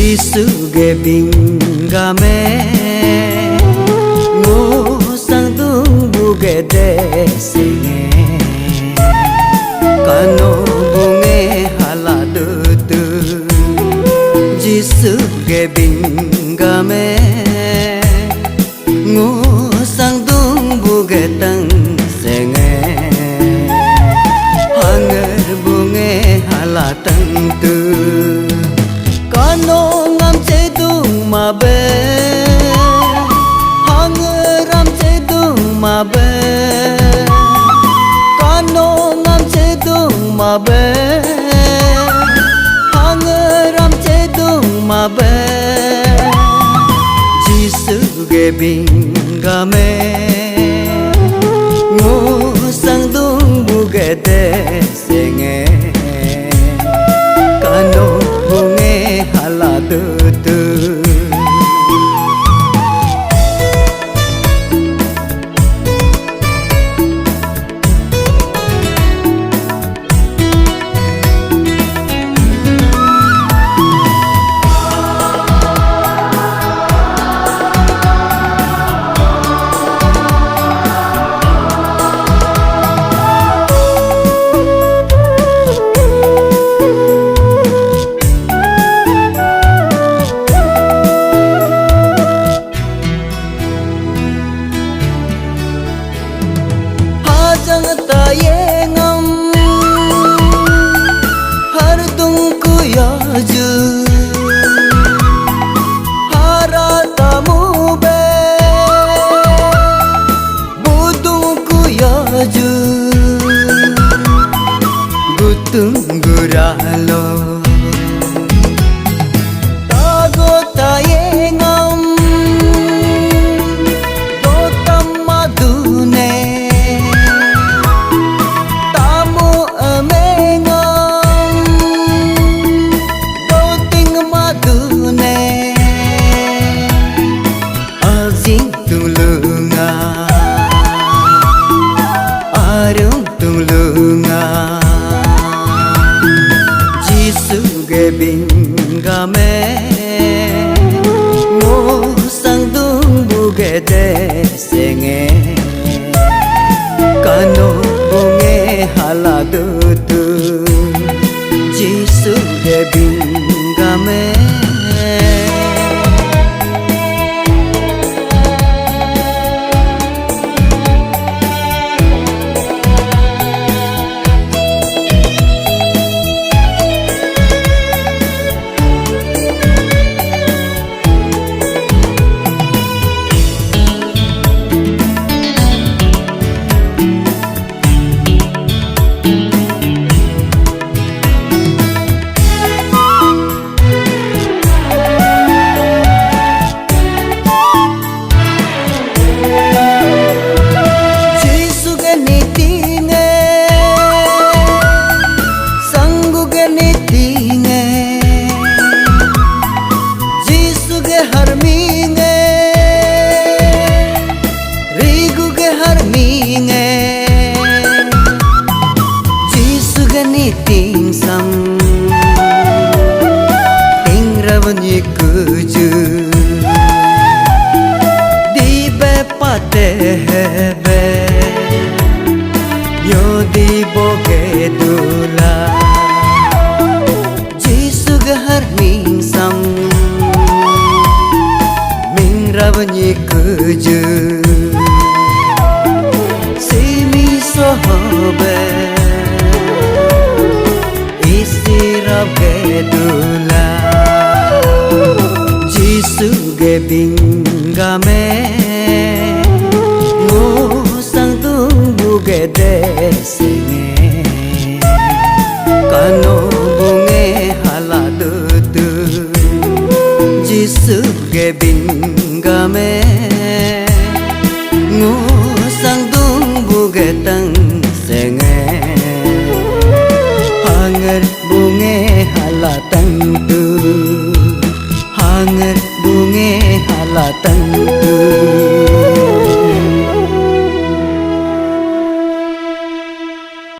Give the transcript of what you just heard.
Jisuge bingame ngusang tumbuge desinge kano bunge haladutu Jisuge bingame ngusang tumbuge tang senge hanger bunge halatang tu kano ngam cedung mabe hangeram cedung mabe kano ngam cedung mabe hangeram cedung mabe Jisuge bingame ngusang tumbuge desenge kano bunge haladutu tayengam har tumku yaju haratamu be budungku yaju gutung guralo tago tayengam dotam madune Jisuge bingame ngusang tumbuge desenge kano bunge haladutu Jisuge bingame ting sam ting ravani kuju di be pate hebe yo di boge dula Jisug har ming sam ming ravani kuju simi sohobe Gedula Jisuge bingame ngusang tumbuge desenge kano bunge haladutu Jisuge bingame ngusang tumbuge tang senge hanger bunge halatang tu hanger bunge halatang